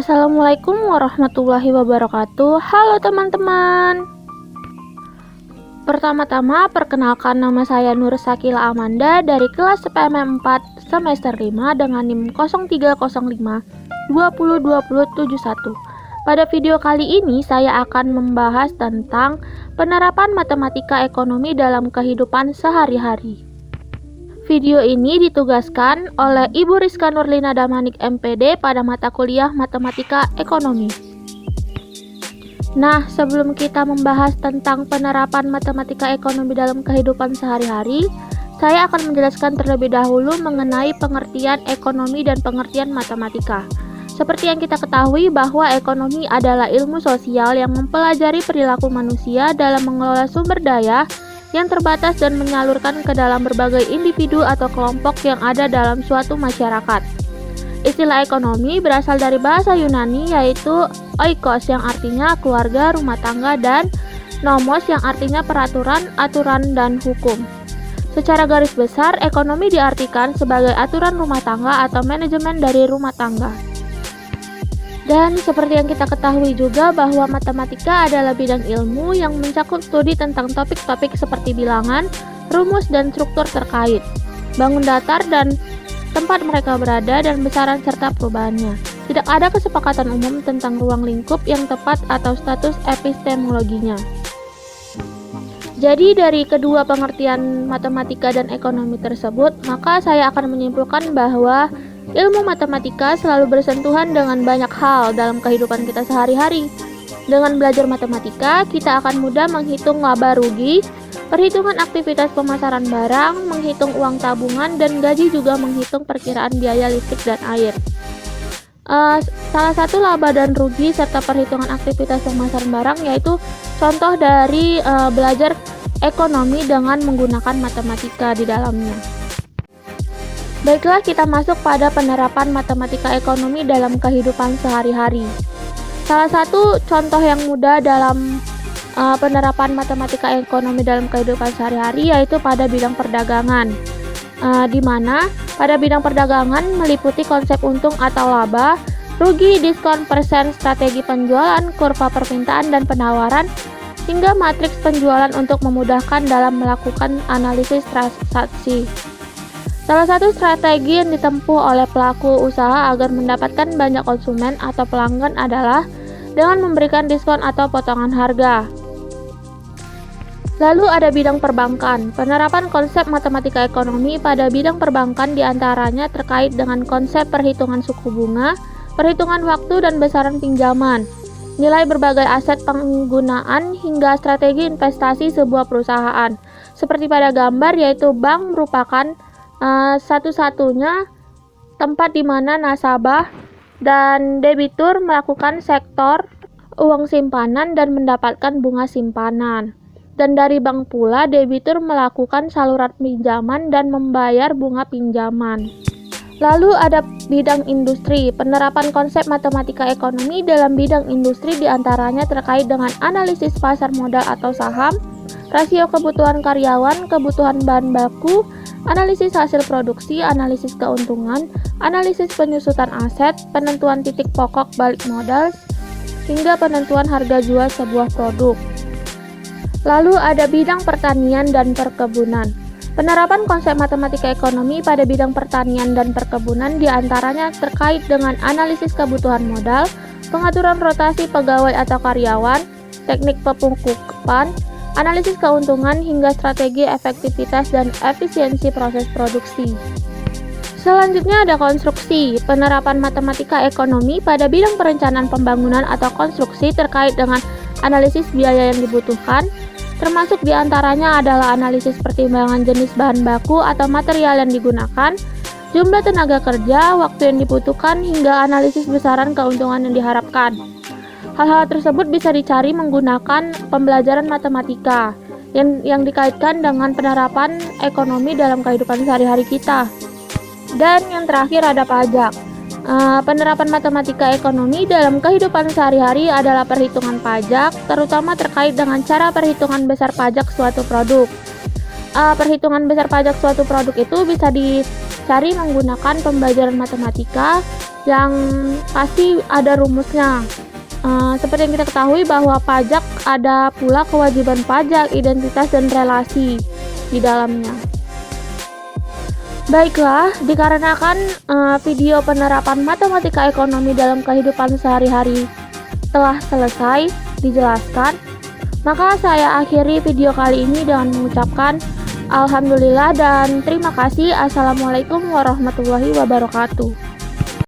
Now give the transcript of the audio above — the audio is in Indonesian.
Assalamualaikum warahmatullahi wabarakatuh. Halo teman-teman. Pertama-tama perkenalkan, nama saya Nur Sakila Amanda dari kelas PMM 4 semester 5 dengan NIM 0305 202071. Pada video kali ini saya akan membahas tentang penerapan matematika ekonomi dalam kehidupan sehari-hari. Video ini ditugaskan oleh Ibu Rizka Nurlina Damanik MPD pada mata kuliah Matematika Ekonomi. Nah, sebelum kita membahas tentang penerapan matematika ekonomi dalam kehidupan sehari-hari, saya akan menjelaskan terlebih dahulu mengenai pengertian ekonomi dan pengertian matematika. Seperti yang kita ketahui bahwa ekonomi adalah ilmu sosial yang mempelajari perilaku manusia dalam mengelola sumber daya yang terbatas dan menyalurkan ke dalam berbagai individu atau kelompok yang ada dalam suatu masyarakat. Istilah ekonomi berasal dari bahasa Yunani yaitu oikos yang artinya keluarga, rumah tangga, dan nomos yang artinya peraturan, aturan, dan hukum. Secara garis besar, ekonomi diartikan sebagai aturan rumah tangga atau manajemen dari rumah tangga. Dan seperti yang kita ketahui juga bahwa matematika adalah bidang ilmu yang mencakup studi tentang topik-topik seperti bilangan, rumus, dan struktur terkait, bangun datar dan tempat mereka berada dan besaran serta perubahannya. Tidak ada kesepakatan umum tentang ruang lingkup yang tepat atau status epistemologinya. Jadi dari kedua pengertian matematika dan ekonomi tersebut, maka saya akan menyimpulkan bahwa ilmu matematika selalu bersentuhan dengan banyak hal dalam kehidupan kita sehari-hari. Dengan belajar matematika, kita akan mudah menghitung laba rugi, perhitungan aktivitas pemasaran barang, menghitung uang tabungan, dan gaji juga menghitung perkiraan biaya listrik dan air. Salah satu laba dan rugi serta perhitungan aktivitas pemasaran barang yaitu contoh dari belajar ekonomi dengan menggunakan matematika di dalamnya. Baiklah, kita masuk pada penerapan matematika ekonomi dalam kehidupan sehari-hari. Salah satu contoh yang mudah dalam penerapan matematika ekonomi dalam kehidupan sehari-hari yaitu pada bidang perdagangan, di mana pada bidang perdagangan meliputi konsep untung atau laba, rugi, diskon, persen, strategi penjualan, kurva permintaan dan penawaran, hingga matriks penjualan untuk memudahkan dalam melakukan analisis transaksi. Salah satu strategi yang ditempuh oleh pelaku usaha agar mendapatkan banyak konsumen atau pelanggan adalah dengan memberikan diskon atau potongan harga. Lalu ada bidang perbankan. Penerapan konsep matematika ekonomi pada bidang perbankan diantaranya terkait dengan konsep perhitungan suku bunga, perhitungan waktu dan besaran pinjaman, nilai berbagai aset penggunaan hingga strategi investasi sebuah perusahaan. Seperti pada gambar, yaitu bank merupakan satu-satunya tempat di mana nasabah dan debitur melakukan sektor uang simpanan dan mendapatkan bunga simpanan. Dan dari bank pula debitur melakukan saluran pinjaman dan membayar bunga pinjaman. Lalu ada bidang industri. Penerapan konsep matematika ekonomi dalam bidang industri diantaranya terkait dengan analisis pasar modal atau saham, rasio kebutuhan karyawan, kebutuhan bahan baku, analisis hasil produksi, analisis keuntungan, analisis penyusutan aset, penentuan titik pokok balik modal, hingga penentuan harga jual sebuah produk. Lalu ada bidang pertanian dan perkebunan. Penerapan konsep matematika ekonomi pada bidang pertanian dan perkebunan diantaranya terkait dengan analisis kebutuhan modal, pengaturan rotasi pegawai atau karyawan, teknik pemupukan, analisis keuntungan hingga strategi efektivitas dan efisiensi proses produksi. Selanjutnya ada konstruksi. Penerapan matematika ekonomi pada bidang perencanaan pembangunan atau konstruksi terkait dengan analisis biaya yang dibutuhkan, termasuk diantaranya adalah analisis pertimbangan jenis bahan baku atau material yang digunakan, jumlah tenaga kerja, waktu yang dibutuhkan, hingga analisis besaran keuntungan yang diharapkan. Hal-hal tersebut bisa dicari menggunakan pembelajaran matematika yang dikaitkan dengan penerapan ekonomi dalam kehidupan sehari-hari kita. Dan yang terakhir ada pajak. Penerapan matematika ekonomi dalam kehidupan sehari-hari adalah perhitungan pajak, terutama terkait dengan cara perhitungan besar pajak suatu produk. Perhitungan besar pajak suatu produk itu bisa dicari menggunakan pembelajaran matematika yang pasti ada rumusnya. Seperti yang kita ketahui bahwa pajak ada pula kewajiban pajak, identitas, dan relasi di dalamnya. Baiklah, dikarenakan video penerapan matematika ekonomi dalam kehidupan sehari-hari telah selesai dijelaskan, maka saya akhiri video kali ini dengan mengucapkan alhamdulillah dan terima kasih. Assalamualaikum warahmatullahi wabarakatuh.